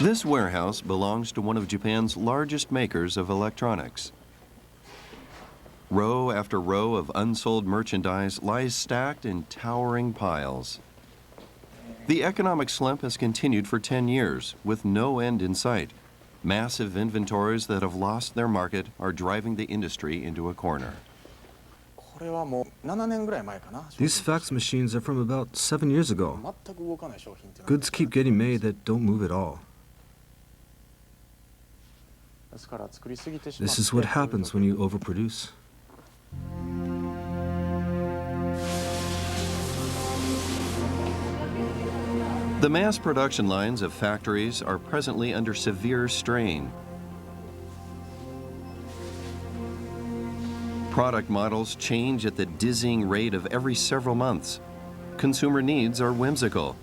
This warehouse belongs to one of Japan's largest makers of electronics. Row after row of unsold merchandise lies stacked in towering piles. The economic slump has continued for 10 years, with no end in sight. Massive inventories that have lost their market are driving the industry into a corner. These fax machines are from about 7 years ago. Goods keep getting made that don't move at all. This is what happens when you overproduce. The mass production lines of factories are presently under severe strain. Product models change at the dizzying rate of every several months. Consumer needs are whimsical.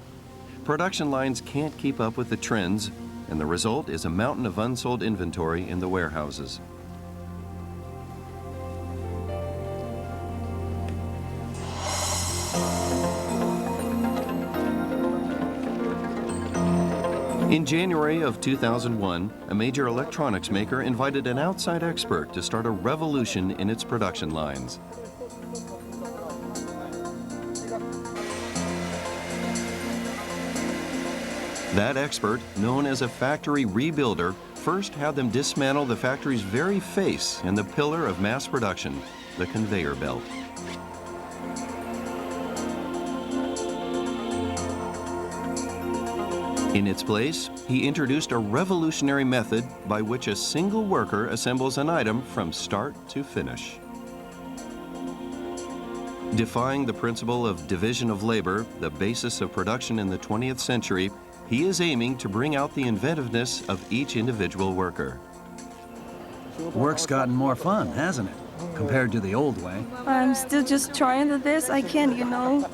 Production lines can't keep up with the trends, and the result is a mountain of unsold inventory in the warehouses. In January of 2001, a major electronics maker invited an outside expert to start a revolution in its production lines. That expert, known as a factory rebuilder, first had them dismantle the factory's very face and the pillar of mass production, the conveyor belt. In its place, he introduced a revolutionary method by which a single worker assembles an item from start to finish. Defying the principle of division of labor, the basis of production in the 20th century, he is aiming to bring out the inventiveness of each individual worker. Work's gotten more fun, hasn't it? Compared to the old way. I'm still just trying the best I can, you know.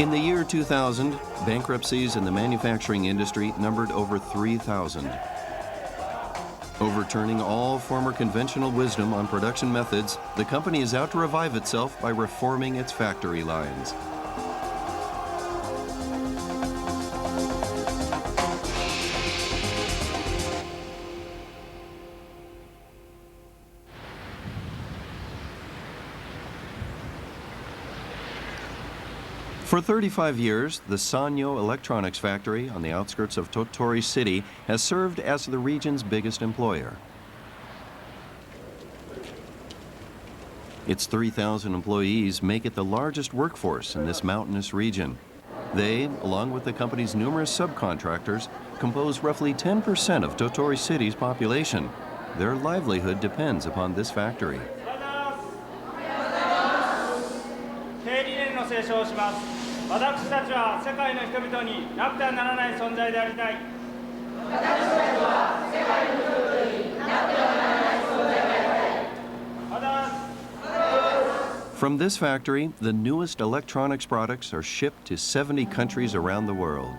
In the year 2000, bankruptcies in the manufacturing industry numbered over 3,000. Overturning all former conventional wisdom on production methods, the company is out to revive itself by reforming its factory lines. For 35 years, the SANYO electronics factory on the outskirts of Toori City has served as the region's biggest employer. Its 3,000 employees make it the largest workforce in this mountainous region. They, along with the company's numerous subcontractors, compose roughly 10% of Toori City's population. Their livelihood depends upon this factory. From this factory, the newest electronics products are shipped to 70 countries around the world.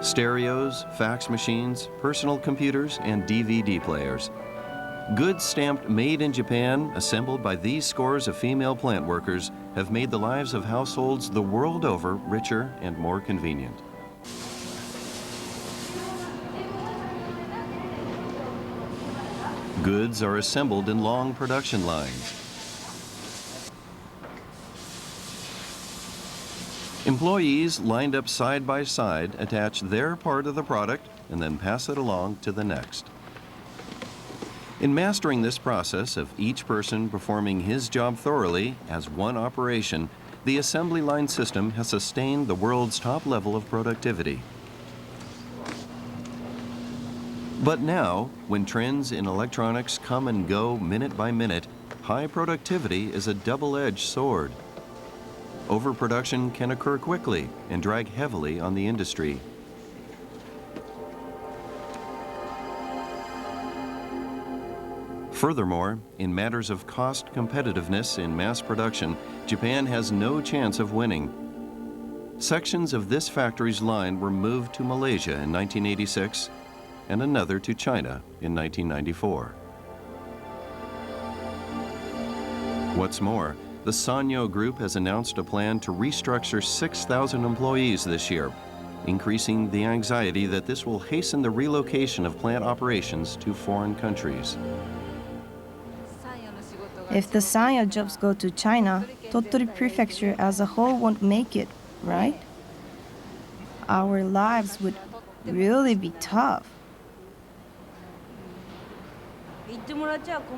Stereos, fax machines, personal computers, and DVD players. Goods stamped "Made in Japan," assembled by these scores of female plant workers, have made the lives of households the world over richer and more convenient. Goods are assembled in long production lines. Employees lined up side by side attach their part of the product and then pass it along to the next. In mastering this process of each person performing his job thoroughly as one operation, the assembly line system has sustained the world's top level of productivity. But now, when trends in electronics come and go minute by minute, high productivity is a double-edged sword. Overproduction can occur quickly and drag heavily on the industry. Furthermore, in matters of cost competitiveness in mass production, Japan has no chance of winning. Sections of this factory's line were moved to Malaysia in 1986 and another to China in 1994. What's more, the SANYO Group has announced a plan to restructure 6,000 employees this year, increasing the anxiety that this will hasten the relocation of plant operations to foreign countries. If the SANYO jobs go to China, Tottori Prefecture as a whole won't make it, right? Our lives would really be tough.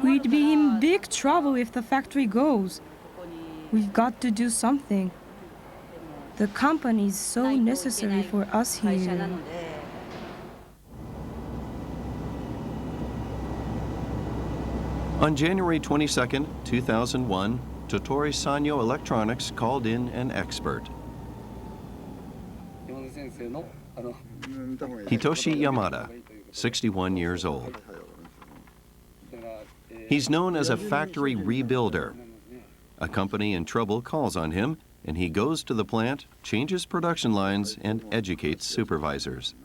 We'd be in big trouble if the factory goes. We've got to do something. The company is so necessary for us here. On January 22, 2001, Totori SANYO Electronics called in an expert. Hitoshi Yamada, 61 years old. He's known as a factory rebuilder. A company in trouble calls on him, and he goes to the plant, changes production lines, and educates supervisors.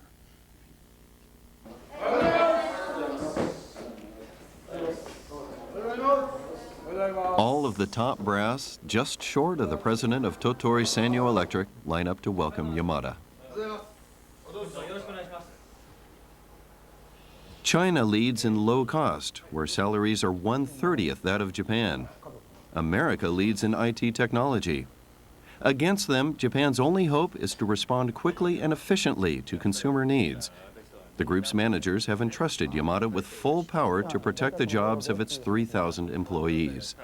All of the top brass, just short of the president of Totori SANYO Electric, line up to welcome Yamada. China leads in low cost, where salaries are 1/30th that of Japan. America leads in IT technology. Against them, Japan's only hope is to respond quickly and efficiently to consumer needs. The group's managers have entrusted Yamada with full power to protect the jobs of its 3,000 employees.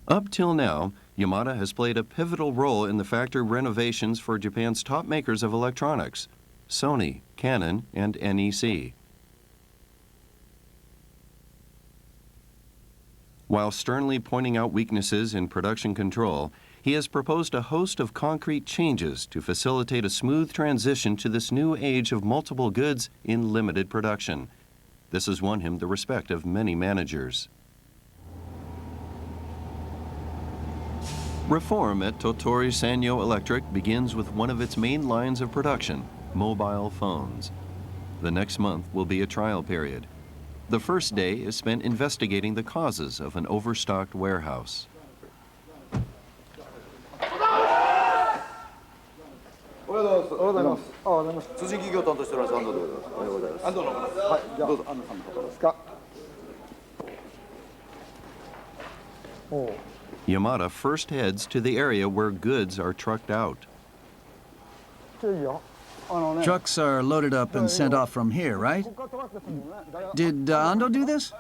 Up till now, Yamada has played a pivotal role in the factory renovations for Japan's top makers of electronics, Sony, Canon, and NEC. While sternly pointing out weaknesses in production control, he has proposed a host of concrete changes to facilitate a smooth transition to this new age of multiple goods in limited production. This has won him the respect of many managers. Reform at Totori SANYO Electric begins with one of its main lines of production, mobile phones. The next month will be a trial period. The first day is spent investigating the causes of an overstocked warehouse. Yamada first heads to the area where goods are trucked out. Trucks are loaded up and sent off from here, right? Did Ando do this?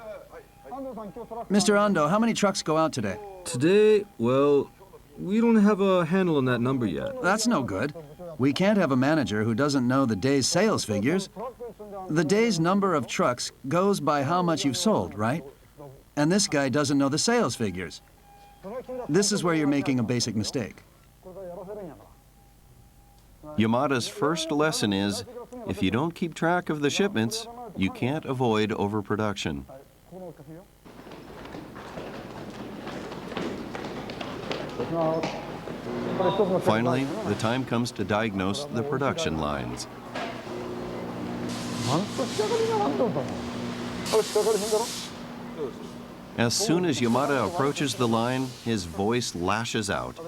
Mr. Ando, how many trucks go out today? Today, well, we don't have a handle on that number yet. That's no good. We can't have a manager who doesn't know the day's sales figures. The day's number of trucks goes by how much you've sold, right? And this guy doesn't know the sales figures. This is where you're making a basic mistake. Yamada's first lesson is, if you don't keep track of the shipments, you can't avoid overproduction. Finally, the time comes to diagnose the production lines. As soon as Yamada approaches the line, his voice lashes out.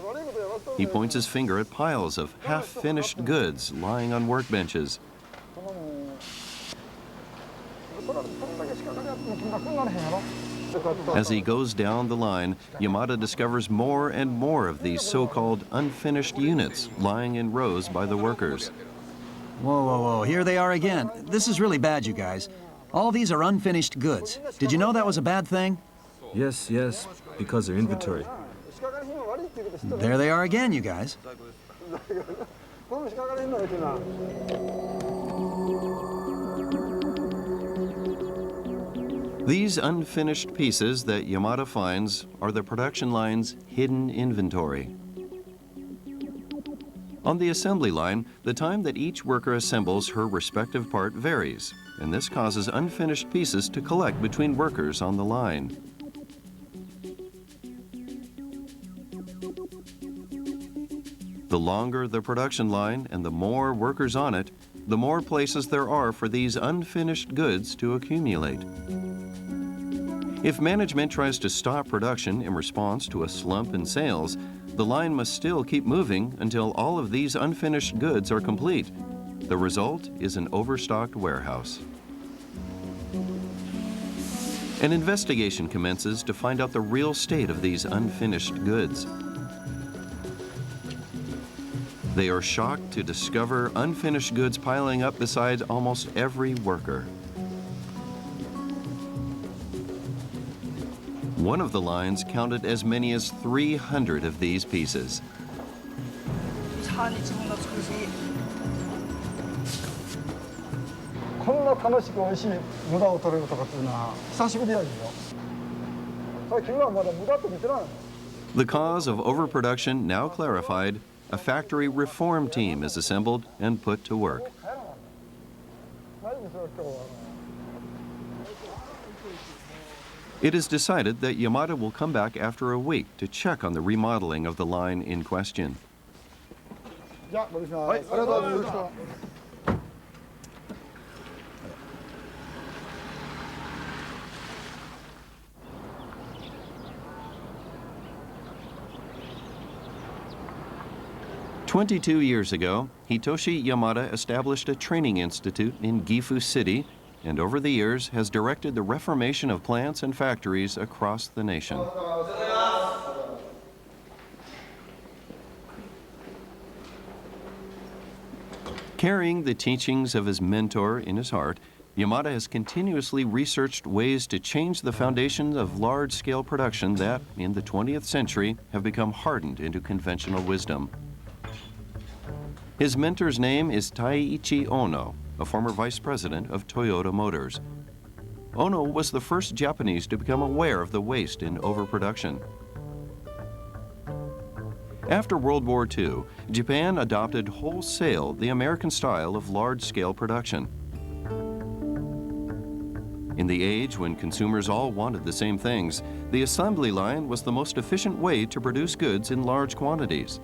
He points his finger at piles of half-finished goods lying on workbenches. As he goes down the line, Yamada discovers more and more of these so-called unfinished units lying in rows by the workers. Whoa, whoa, whoa, here they are again. This is really bad, you guys. All these are unfinished goods. Did you know that was a bad thing? Yes, yes, because they're inventory. There they are again, you guys. These unfinished pieces that Yamada finds are the production line's hidden inventory. On the assembly line, the time that each worker assembles her respective part varies. and this causes unfinished pieces to collect between workers on the line. The longer the production line and the more workers on it, the more places there are for these unfinished goods to accumulate. If management tries to stop production in response to a slump in sales, the line must still keep moving until all of these unfinished goods are complete. The result is an overstocked warehouse. An investigation commences to find out the real state of these unfinished goods. They are shocked to discover unfinished goods piling up beside almost every worker. One of the lines counted as many as 300 of these pieces. The cause of overproduction now clarified, a factory reform team is assembled and put to work. It is decided that Yamada will come back after a week to check on the remodeling of the line in question. 22 years ago, Hitoshi Yamada established a training institute in Gifu City and over the years has directed the reformation of plants and factories across the nation. Carrying the teachings of his mentor in his heart, Yamada has continuously researched ways to change the foundations of large-scale production that, in the 20th century, have become hardened into conventional wisdom. His mentor's name is Taiichi Ono, a former vice president of Toyota Motors. Ono was the first Japanese to become aware of the waste in overproduction. After World War II, Japan adopted wholesale the American style of large-scale production. In the age when consumers all wanted the same things, the assembly line was the most efficient way to produce goods in large quantities.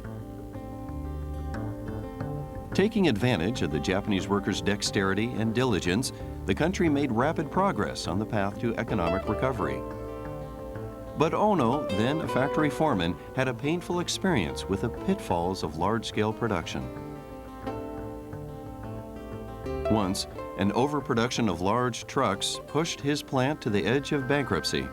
Taking advantage of the Japanese workers' dexterity and diligence, the country made rapid progress on the path to economic recovery. But Ono, then a factory foreman, had a painful experience with the pitfalls of large-scale production. Once, an overproduction of large trucks pushed his plant to the edge of bankruptcy.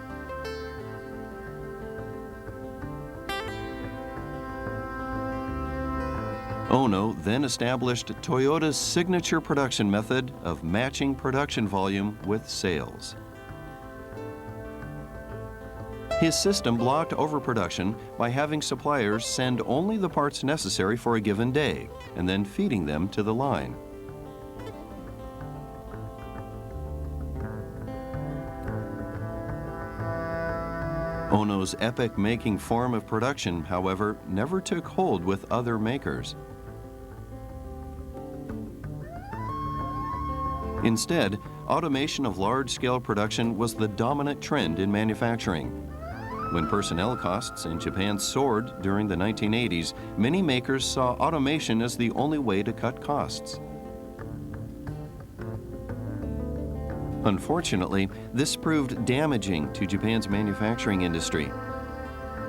Ono then established Toyota's signature production method of matching production volume with sales. His system blocked overproduction by having suppliers send only the parts necessary for a given day and then feeding them to the line. Ono's epic-making form of production, however, never took hold with other makers. Instead, automation of large-scale production was the dominant trend in manufacturing. When personnel costs in Japan soared during the 1980s, many makers saw automation as the only way to cut costs. Unfortunately, this proved damaging to Japan's manufacturing industry.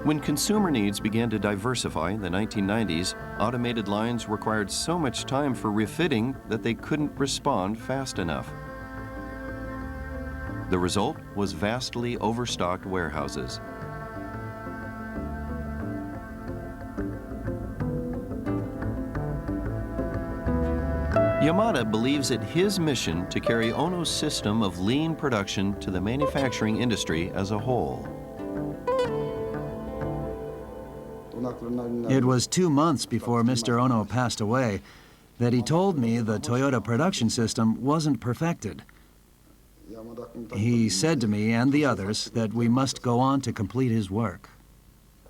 When consumer needs began to diversify in the 1990s, automated lines required so much time for refitting that they couldn't respond fast enough. The result was vastly overstocked warehouses. Yamada believes it his mission to carry Ono's system of lean production to the manufacturing industry as a whole. It was 2 months before Mr. Ono passed away that he told me the Toyota production system wasn't perfected. He said to me and the others that we must go on to complete his work.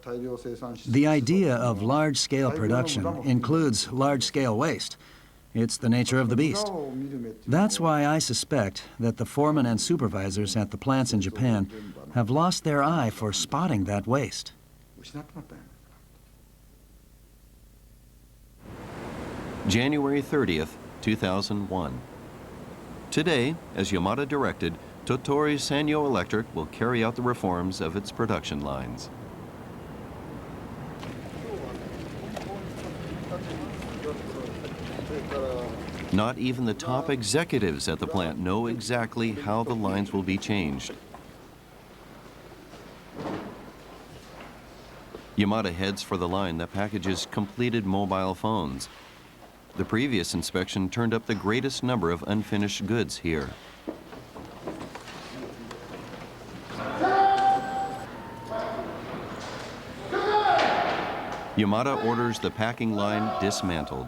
The idea of large-scale production includes large-scale waste, It's the nature of the beast. That's why I suspect that the foremen and supervisors at the plants in Japan have lost their eye for spotting that waste. January 30th, 2001. Today, as Yamada directed, Totori SANYO Electric will carry out the reforms of its production lines. Not even the top executives at the plant know exactly how the lines will be changed. Yamada heads for the line that packages completed mobile phones. The previous inspection turned up the greatest number of unfinished goods here. Yamada orders the packing line dismantled.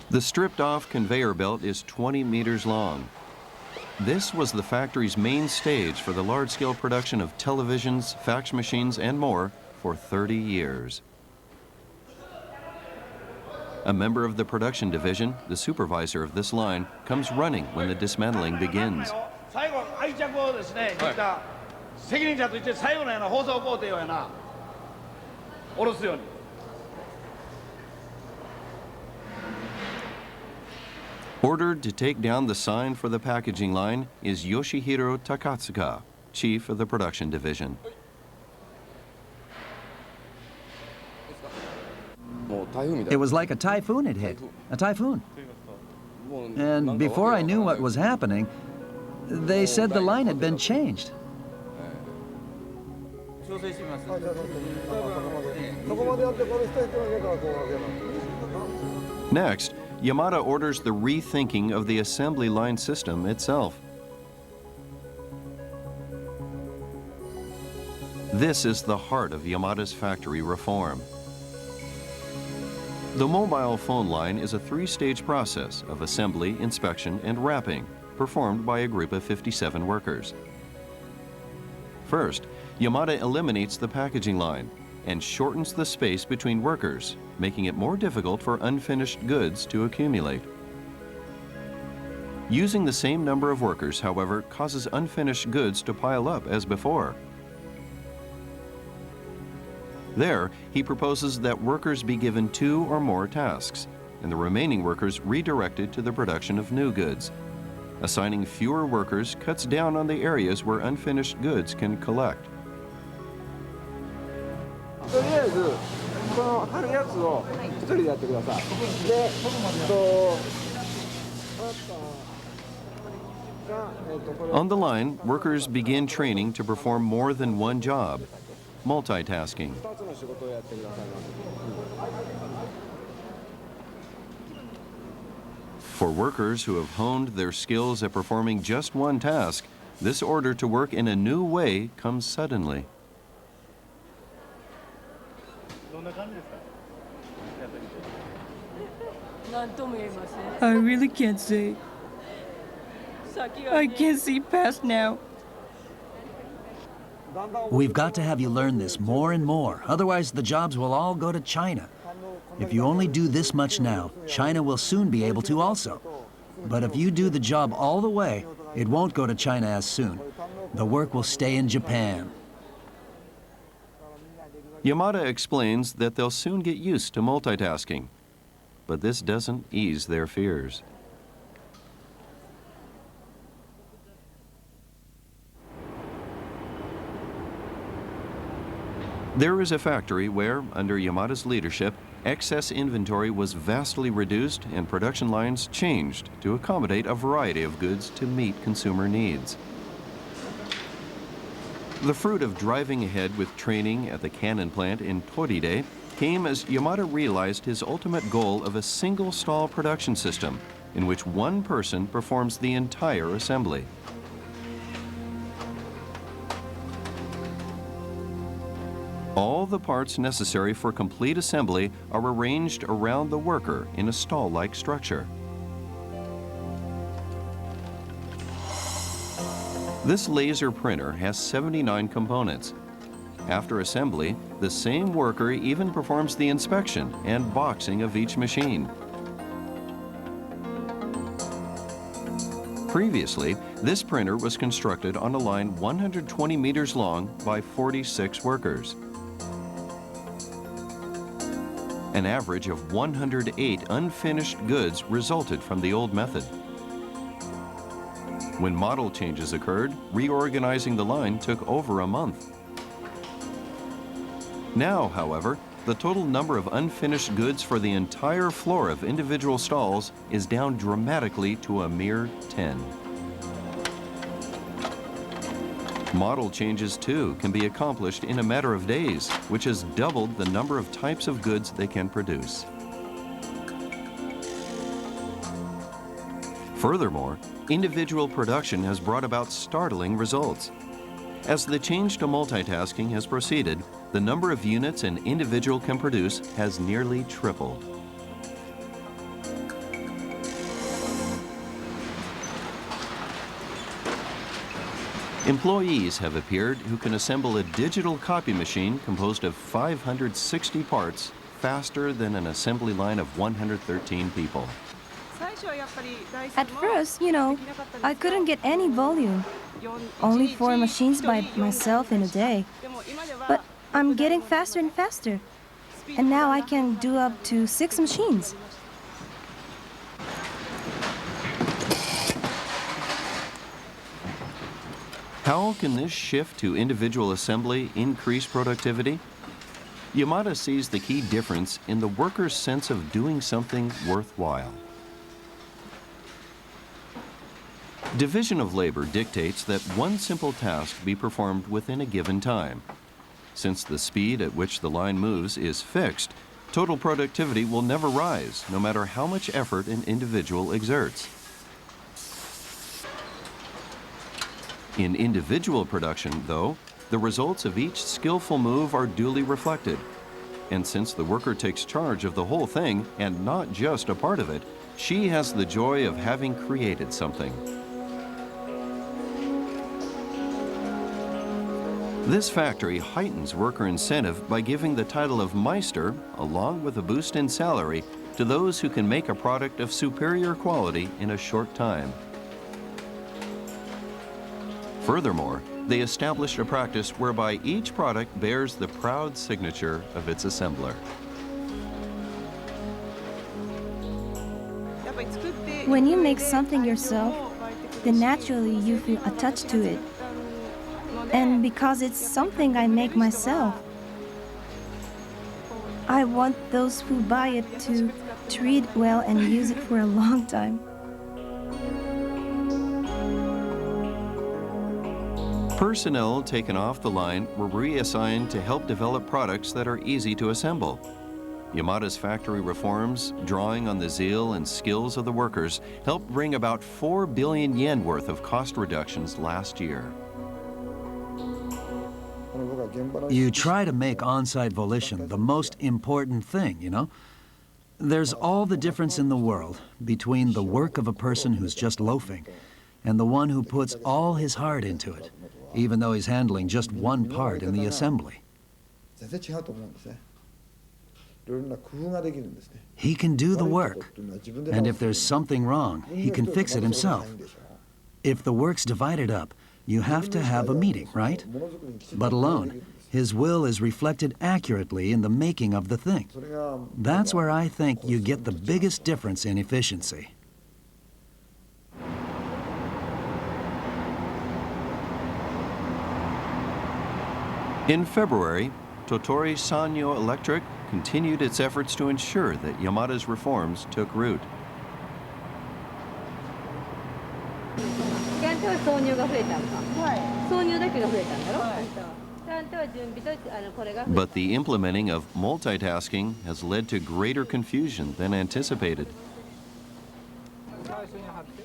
The stripped-off conveyor belt is 20 meters long. This was the factory's main stage for the large-scale production of televisions, fax machines, and more for 30 years. A member of the production division, the supervisor of this line, comes running when the dismantling begins. Ordered to take down the sign for the packaging line is Yoshihiro Takatsuka, chief of the production division. It was like a typhoon had hit. A typhoon. And before I knew what was happening, they said the line had been changed. Next, Yamada orders the rethinking of the assembly line system itself. This is the heart of Yamada's factory reform. The mobile phone line is a three-stage process of assembly, inspection, and wrapping, performed by a group of 57 workers. First, Yamada eliminates the packaging line and shortens the space between workers, making it more difficult for unfinished goods to accumulate. Using the same number of workers, however, causes unfinished goods to pile up as before. There, he proposes that workers be given 2 or more tasks, and the remaining workers redirected to the production of new goods. Assigning fewer workers cuts down on the areas where unfinished goods can collect. On the line, workers begin training to perform more than one job, multitasking. For workers who have honed their skills at performing just one task, this order to work in a new way comes suddenly. I really can't say. I can't see past now. We've got to have you learn this more and more, otherwise the jobs will all go to China. If you only do this much now, China will soon be able to also. But if you do the job all the way, it won't go to China as soon. The work will stay in Japan. Yamada explains that they'll soon get used to multitasking, but this doesn't ease their fears. There is a factory where, under Yamada's leadership, excess inventory was vastly reduced and production lines changed to accommodate a variety of goods to meet consumer needs. The fruit of driving ahead with training at the Canon plant in Toori came as Yamada realized his ultimate goal of a single stall production system in which one person performs the entire assembly. All the parts necessary for complete assembly are arranged around the worker in a stall-like structure. This laser printer has 79 components. After assembly, the same worker even performs the inspection and boxing of each machine. Previously, this printer was constructed on a line 120 meters long by 46 workers. An average of 108 unfinished goods resulted from the old method. When model changes occurred, reorganizing the line took over a month. Now, however, the total number of unfinished goods for the entire floor of individual stalls is down dramatically to a mere 10. Model changes, too, can be accomplished in a matter of days, which has doubled the number of types of goods they can produce. Furthermore, individual production has brought about startling results. As the change to multitasking has proceeded, the number of units an individual can produce has nearly tripled. Employees have appeared who can assemble a digital copy machine composed of 560 parts faster than an assembly line of 113 people. At first, I couldn't get any volume. Only 4 machines by myself in a day. But I'm getting faster and faster. And now I can do up to 6 machines. How can this shift to individual assembly increase productivity? Yamada sees the key difference in the worker's sense of doing something worthwhile. Division of labor dictates that one simple task be performed within a given time. Since the speed at which the line moves is fixed, total productivity will never rise, no matter how much effort an individual exerts. In individual production, though, the results of each skillful move are duly reflected. And since the worker takes charge of the whole thing, and not just a part of it, she has the joy of having created something. This factory heightens worker incentive by giving the title of Meister, along with a boost in salary, to those who can make a product of superior quality in a short time. Furthermore, they established a practice whereby each product bears the proud signature of its assembler. When you make something yourself, then naturally you feel attached to it. And because it's something I make myself, I want those who buy it to treat it well and use it for a long time. Personnel taken off the line were reassigned to help develop products that are easy to assemble. Yamada's factory reforms, drawing on the zeal and skills of the workers, helped bring about 4 billion yen worth of cost reductions last year. You try to make on-site volition the most important thing, you know? There's all the difference in the world between the work of a person who's just loafing and the one who puts all his heart into it, even though he's handling just one part in the assembly. He can do the work, and if there's something wrong, he can fix it himself. If the work's divided up, you have to have a meeting, right? But alone, his will is reflected accurately in the making of the thing. That's where I think you get the biggest difference in efficiency. In February, Toori SANYO Electric continued its efforts to ensure that Yamada's reforms took root. But the implementing of multitasking has led to greater confusion than anticipated.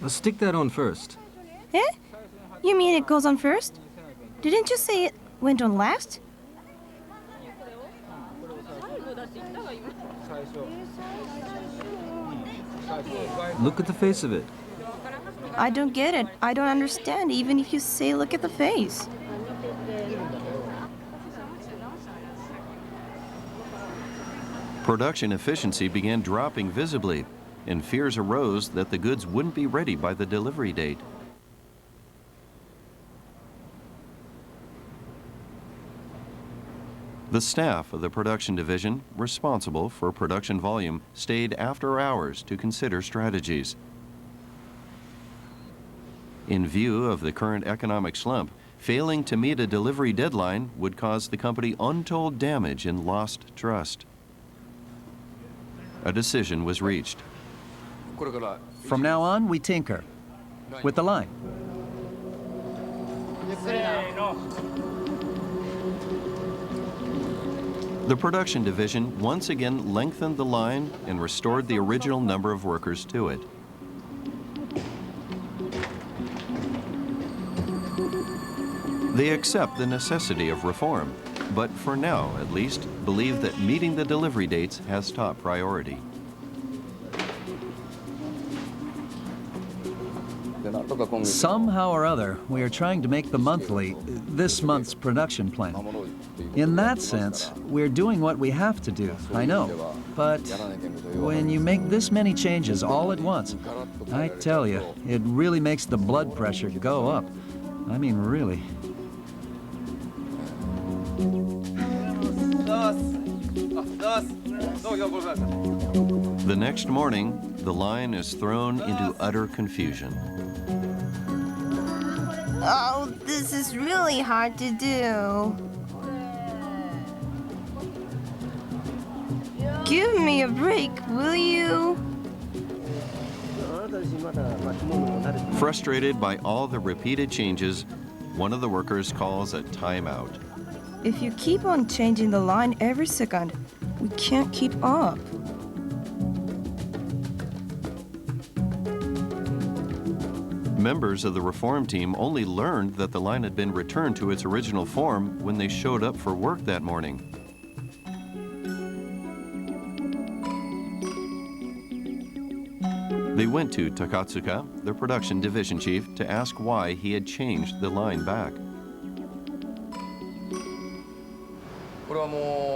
Let's stick that on first. Eh? You mean it goes on first? Didn't you say it went on last? Look at the face of it. I don't get it. I don't understand, even if you say look at the face. Production efficiency began dropping visibly, and fears arose that the goods wouldn't be ready by the delivery date. The staff of the production division, responsible for production volume, stayed after hours to consider strategies. In view of the current economic slump, failing to meet a delivery deadline would cause the company untold damage and lost trust. A decision was reached. From now on, we tinker with the line. The production division once again lengthened the line and restored the original number of workers to it. They accept the necessity of reform, but for now, at least, believe that meeting the delivery dates has top priority. Somehow or other, we are trying to make the monthly, this month's production plan. In that sense, we're doing what we have to do, I know. But when you make this many changes all at once, I tell you, it really makes the blood pressure go up. I mean, really. The next morning, the line is thrown into utter confusion. Oh, this is really hard to do. Give me a break, will you? Frustrated by all the repeated changes, one of the workers calls a timeout. If you keep on changing the line every second, we can't keep up. Members of the reform team only learned that the line had been returned to its original form when they showed up for work that morning. They went to Takatsuka, the production division chief, to ask why he had changed the line back.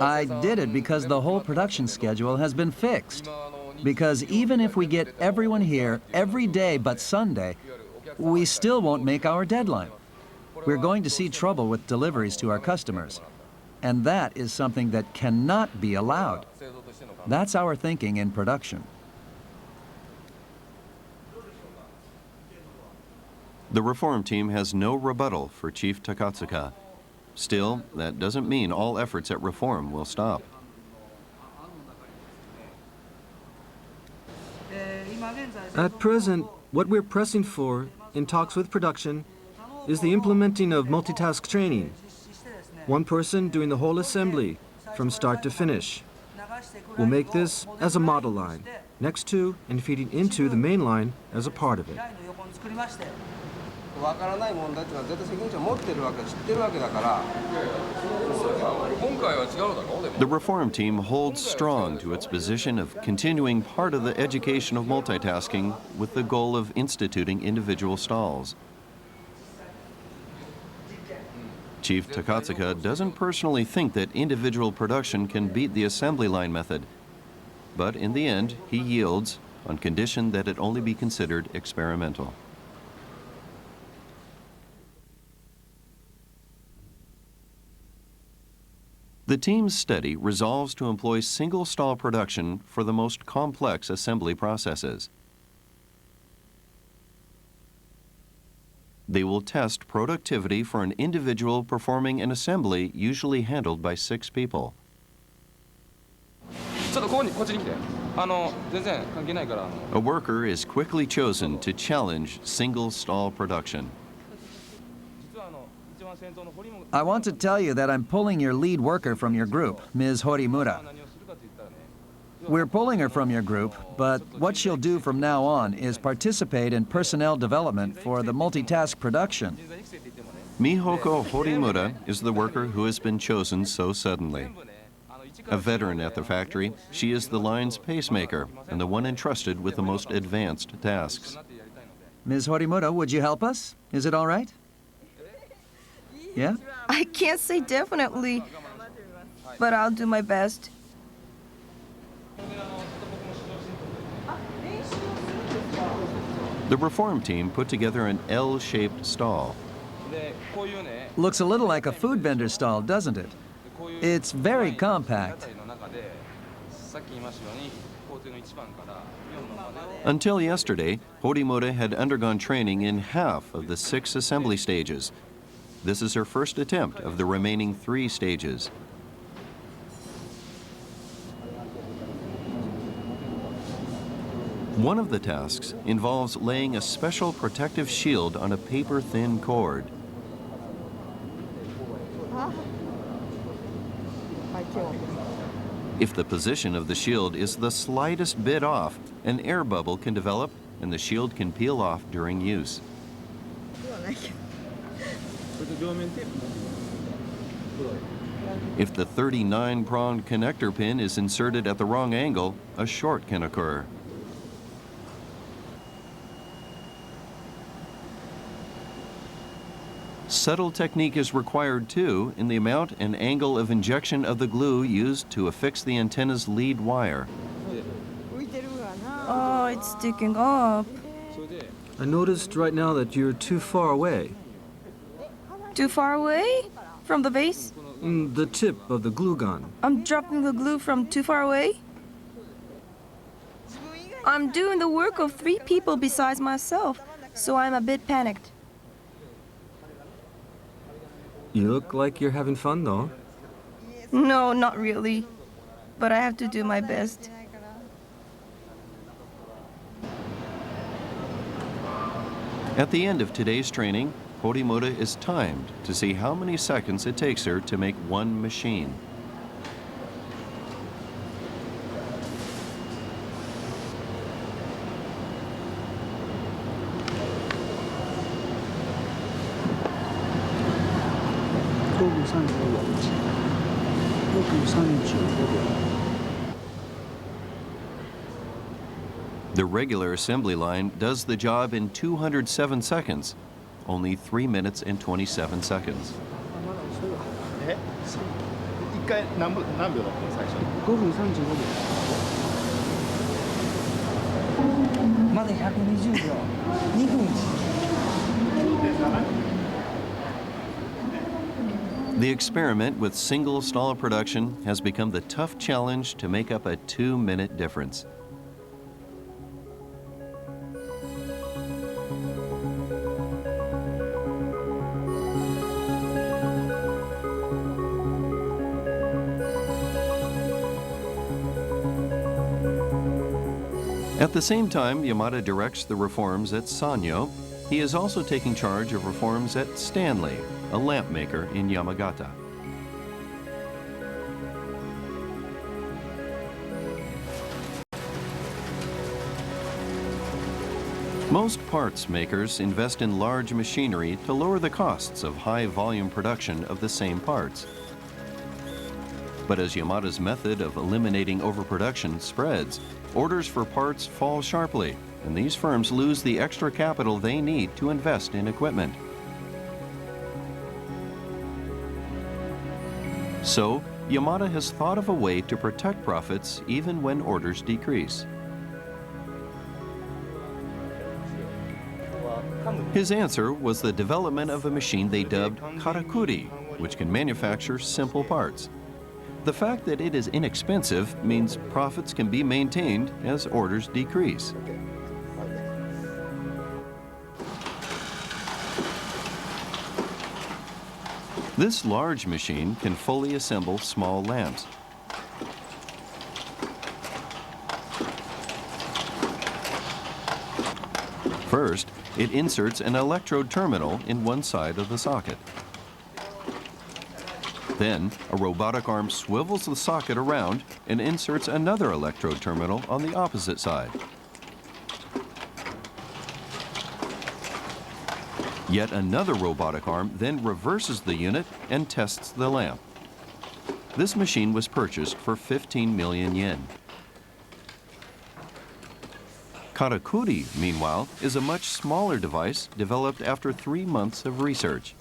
I did it because the whole production schedule has been fixed. Because even if we get everyone here every day but Sunday, we still won't make our deadline. We're going to see trouble with deliveries to our customers. And that is something that cannot be allowed. That's our thinking in production. The reform team has no rebuttal for Chief Takatsuka. Still, that doesn't mean all efforts at reform will stop. At present, what we're pressing for, in talks with production, is the implementing of multitask training. One person doing the whole assembly, from start to finish. We'll make this as a model line, next to and feeding into the main line as a part of it. The reform team holds strong to its position of continuing part of the education of multitasking with the goal of instituting individual stalls. Chief Takatsuka doesn't personally think that individual production can beat the assembly line method, but in the end, he yields on condition that it only be considered experimental. The team's study resolves to employ single stall production for the most complex assembly processes. They will test productivity for an individual performing an assembly usually handled by 6 people. A worker is quickly chosen to challenge single stall production. I want to tell you that I'm pulling your lead worker from your group, Ms. Horimura. We're pulling her from your group, but what she'll do from now on is participate in personnel development for the multitask production. Mihoko Horimura is the worker who has been chosen so suddenly. A veteran at the factory, she is the line's pacemaker and the one entrusted with the most advanced tasks. Ms. Horimoto, would you help us? Is it all right? Yeah? I can't say definitely, but I'll do my best. The reform team put together an L-shaped stall. Looks a little like a food vendor stall, doesn't it? It's very compact. Until yesterday, Horimoto had undergone training in half of the 6 assembly stages. This is her first attempt of the remaining 3 stages. One of the tasks involves laying a special protective shield on a paper-thin cord. If the position of the shield is the slightest bit off, an air bubble can develop and the shield can peel off during use. If the 39-pronged connector pin is inserted at the wrong angle, a short can occur. Subtle technique is required too in the amount and angle of injection of the glue used to affix the antenna's lead wire. Oh, it's sticking up. I noticed right now that you're too far away. Too far away? From the base? The tip of the glue gun. I'm dropping the glue from too far away? I'm doing the work of 3 people besides myself, so I'm a bit panicked. You look like you're having fun, though. No, not really. But I have to do my best. At the end of today's training, Horimoto is timed to see how many seconds it takes her to make one machine. The regular assembly line does the job in 207 seconds, only 3 minutes and 27 seconds. 1回何秒だったの最初5分35秒まだ120秒2分 The experiment with single stall production has become the tough challenge to make up a 2-minute difference. At the same time Yamada directs the reforms at SANYO, he is also taking charge of reforms at Stanley, a lamp maker in Yamagata. Most parts makers invest in large machinery to lower the costs of high-volume production of the same parts. But as Yamada's method of eliminating overproduction spreads, orders for parts fall sharply, and these firms lose the extra capital they need to invest in equipment. So, Yamada has thought of a way to protect profits even when orders decrease. His answer was the development of a machine they dubbed karakuri, which can manufacture simple parts. The fact that it is inexpensive means profits can be maintained as orders decrease. This large machine can fully assemble small lamps. First, it inserts an electrode terminal in one side of the socket. Then, a robotic arm swivels the socket around and inserts another electrode terminal on the opposite side. Yet another robotic arm then reverses the unit and tests the lamp. This machine was purchased for 15 million yen. Karakuri, meanwhile, is a much smaller device developed after 3 months of research.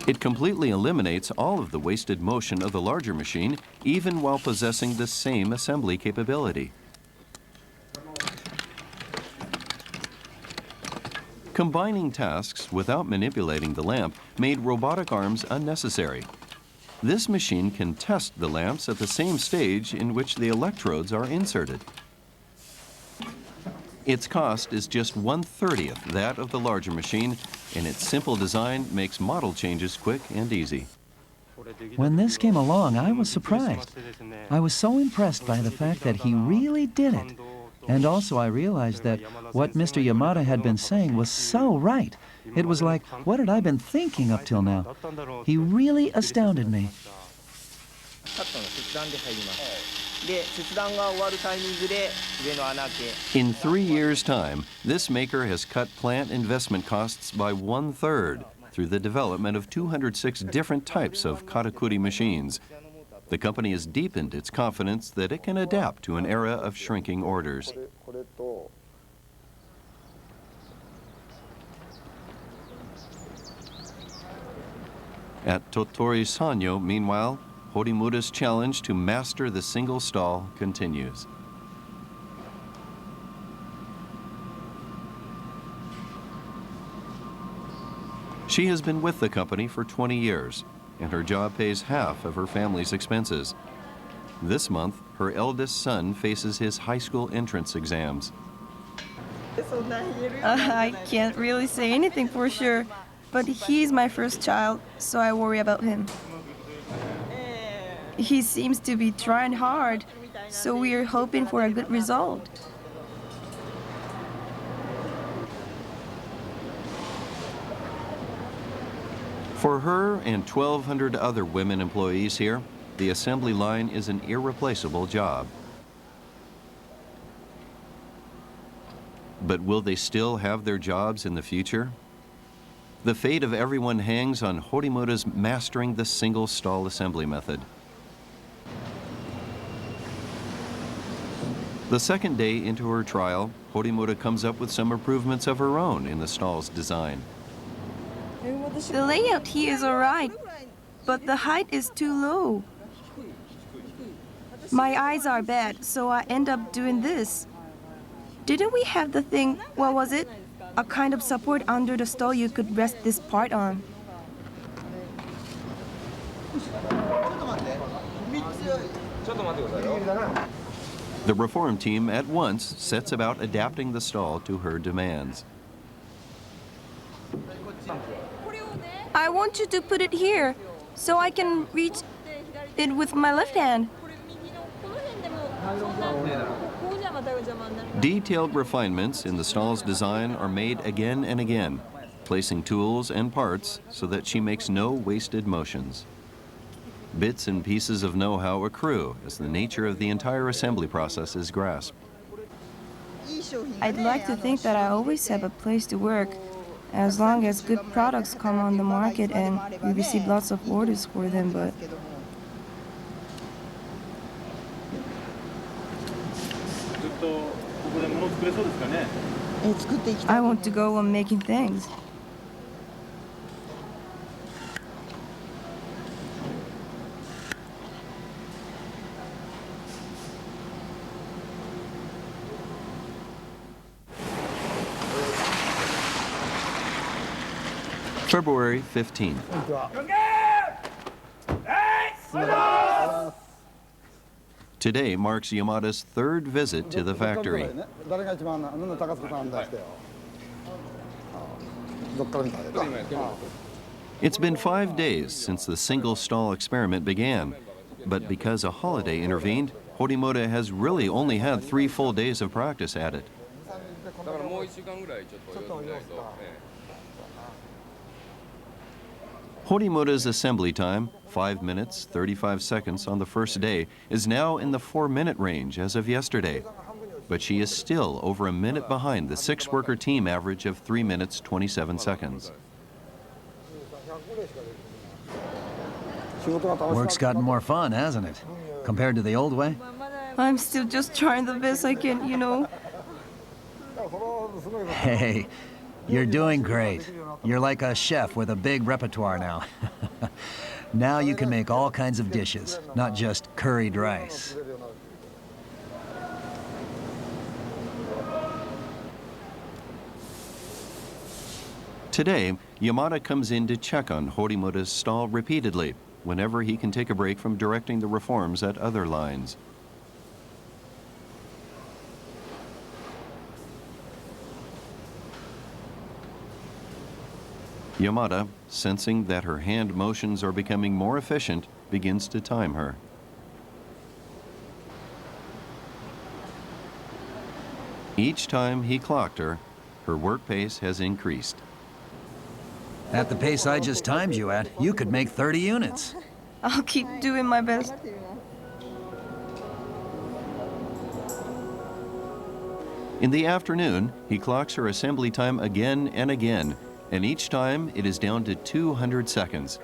It completely eliminates all of the wasted motion of the larger machine, even while possessing the same assembly capability. Combining tasks without manipulating the lamp made robotic arms unnecessary. This machine can test the lamps at the same stage in which the electrodes are inserted. Its cost is just 1/30th that of the larger machine, and its simple design makes model changes quick and easy. When this came along, I was surprised. I was so impressed by the fact that he really did it. And also I realized that what Mr. Yamada had been saying was so right. It was like, what had I been thinking up till now? He really astounded me. In 3 years' time, this maker has cut plant investment costs by 1/3 through the development of 206 different types of karakuri machines. The company has deepened its confidence that it can adapt to an era of shrinking orders. At Toori SANYO, meanwhile, Horimura's challenge to master the single stall continues. She has been with the company for 20 years, and her job pays half of her family's expenses. This month, her eldest son faces his high school entrance exams. I can't really say anything for sure, but he's my first child, so I worry about him. He seems to be trying hard, so we are hoping for a good result. For her and 1,200 other women employees here, the assembly line is an irreplaceable job. But will they still have their jobs in the future? The fate of everyone hangs on Horimura's mastering the single stall assembly method. The second day into her trial, Horimura comes up with some improvements of her own in the stall's design. The layout here is alright, but the height is too low. My eyes are bad, so I end up doing this. Didn't we have the thing, what was it? A kind of support under the stall you could rest this part on. The reform team at once sets about adapting the stall to her demands. I want you to put it here, so I can reach it with my left hand. Detailed refinements in the stall's design are made again and again, placing tools and parts so that she makes no wasted motions. Bits and pieces of know-how accrue as the nature of the entire assembly process is grasped. I'd like to think that I always have a place to work, as long as good products come on the market and we receive lots of orders for them, but I want to go on making things. February 15th. Today marks Yamada's third visit to the factory. It's been 5 days since the single stall experiment began, but because a holiday intervened, Horimura has really only had 3 full days of practice at it. Horimura's assembly time, 5 minutes, 35 seconds on the first day, is now in the 4-minute range as of yesterday. But she is still over a minute behind the 6-worker team average of 3 minutes, 27 seconds. Work's gotten more fun, hasn't it? Compared to the old way? I'm still just trying the best I can, you know. Hey, you're doing great. You're like a chef with a big repertoire now. Now you can make all kinds of dishes, not just curried rice. Today, Yamada comes in to check on Horimura's stall repeatedly, whenever he can take a break from directing the reforms at other lines. Yamada, sensing that her hand motions are becoming more efficient, begins to time her. Each time he clocked her, her work pace has increased. At the pace I just timed you at, you could make 30 units. I'll keep doing my best. In the afternoon, he clocks her assembly time again and again, and each time it is down to 200 seconds.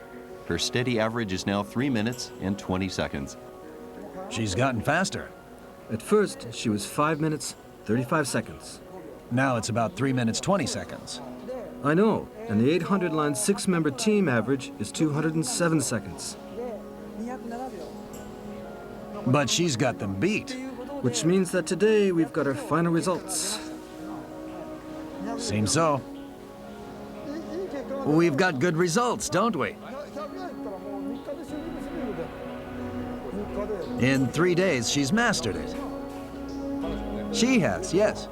Her steady average is now 3 minutes and 20 seconds. She's gotten faster. At first, she was 5 minutes, 35 seconds. Now it's about 3 minutes, 20 seconds. I know, and the 800-line 6-member team average is 207 seconds. But she's got them beat. Which means that today we've got our final results. Seems so. We've got good results, don't we? In 3 days, she's mastered it. She has, yes.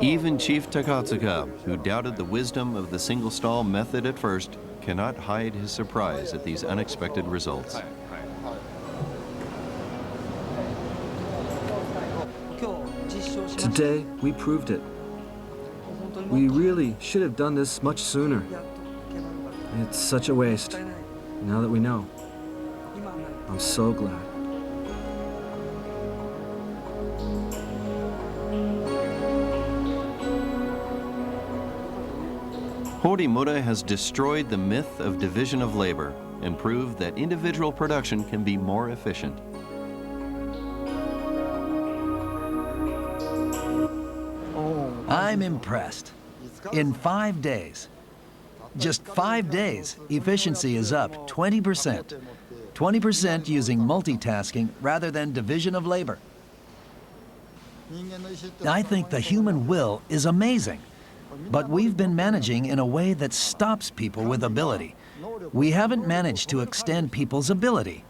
Even Chief Takatsuka, who doubted the wisdom of the single-stall method at first, cannot hide his surprise at these unexpected results. Today, we proved it. We really should have done this much sooner. It's such a waste, now that we know. I'm so glad. Horimura has destroyed the myth of division of labor and proved that individual production can be more efficient. I'm impressed. In 5 days, just 5 days, efficiency is up 20%. 20% using multitasking rather than division of labor. I think the human will is amazing, but we've been managing in a way that stops people with ability. We haven't managed to extend people's ability.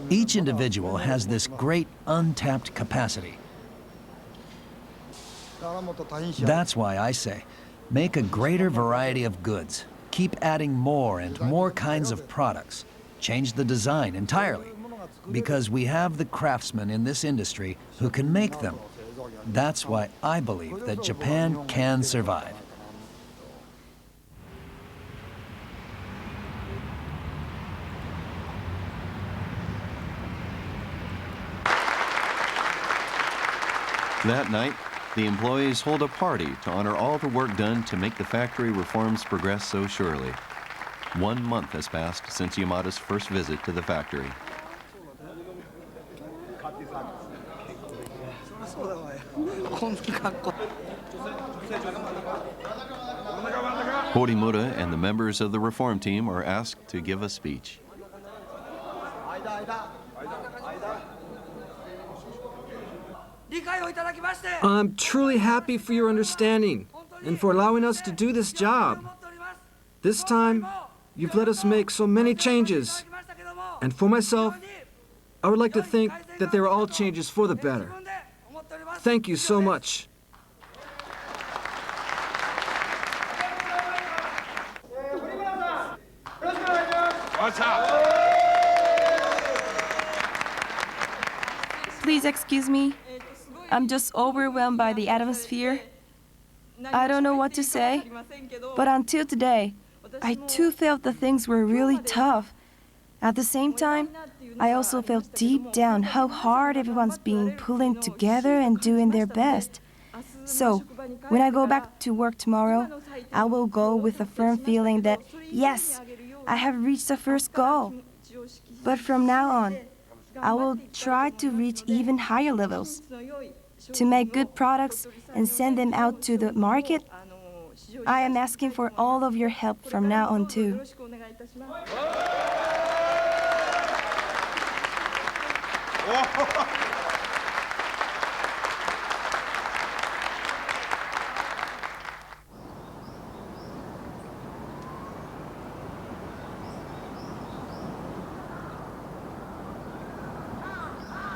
Each individual has this great untapped capacity. That's why I say, make a greater variety of goods. Keep adding more and more kinds of products. Change the design entirely, because we have the craftsmen in this industry who can make them. That's why I believe that Japan can survive. That night, the employees hold a party to honor all the work done to make the factory reforms progress so surely. 1 month has passed since Yamada's first visit to the factory. Horimura and the members of the reform team are asked to give a speech. I'm truly happy for your understanding and for allowing us to do this job. This time, you've let us make so many changes. And for myself, I would like to think that they are all changes for the better. Thank you so much. Please excuse me. I'm just overwhelmed by the atmosphere. I don't know what to say, but until today, I too felt that things were really tough. At the same time, I also felt deep down how hard everyone's been pulling together and doing their best. So, when I go back to work tomorrow, I will go with a firm feeling that, yes, I have reached the first goal. But from now on, I will try to reach even higher levels. To make good products and send them out to the market, I am asking for all of your help from now on too.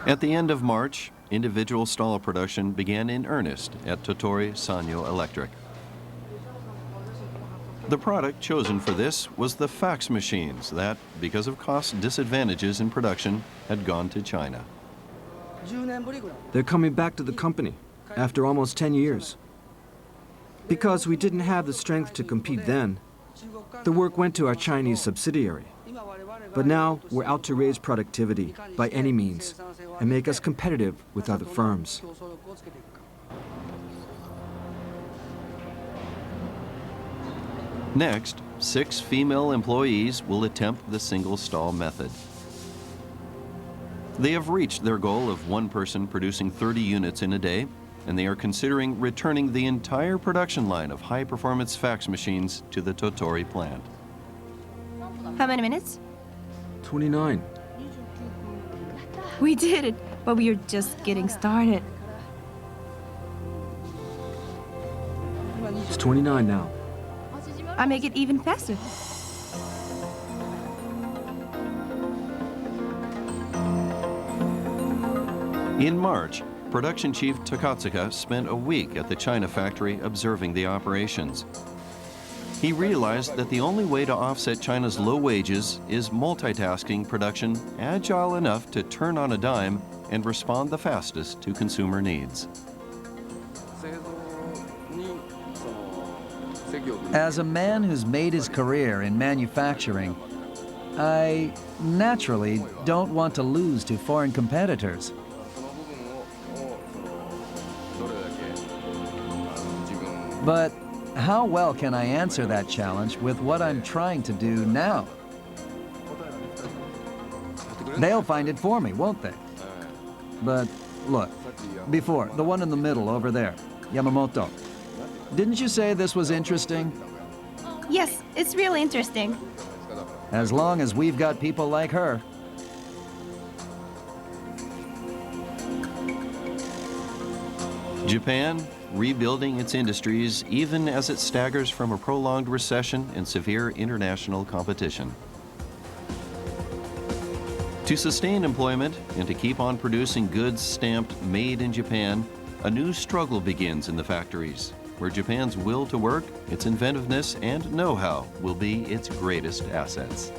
At the end of March, individual stall production began in earnest at Toori SANYO Electric. The product chosen for this was the fax machines that, because of cost disadvantages in production, had gone to China. They're coming back to the company after almost 10 years. Because we didn't have the strength to compete then, the work went to our Chinese subsidiary. But now we're out to raise productivity by any means and make us competitive with other firms. Next, 6 female employees will attempt the single stall method. They have reached their goal of one person producing 30 units in a day, and they are considering returning the entire production line of high-performance fax machines to the Toori plant. How many minutes? 29. We did it, but we are just getting started. It's 29 now. I make it even faster. In March, production chief Takatsuka spent a week at the China factory observing the operations. He realized that the only way to offset China's low wages is multitasking production agile enough to turn on a dime and respond the fastest to consumer needs. As a man who's made his career in manufacturing, I naturally don't want to lose to foreign competitors. But how well can I answer that challenge with what I'm trying to do now? They'll find it for me, won't they? But look, before, the one in the middle over there, Yamamoto. Didn't you say this was interesting? Yes, it's really interesting. As long as we've got people like her. Japan, rebuilding its industries even as it staggers from a prolonged recession and severe international competition. To sustain employment and to keep on producing goods stamped "Made in Japan," a new struggle begins in the factories, where Japan's will to work, its inventiveness, and know-how will be its greatest assets.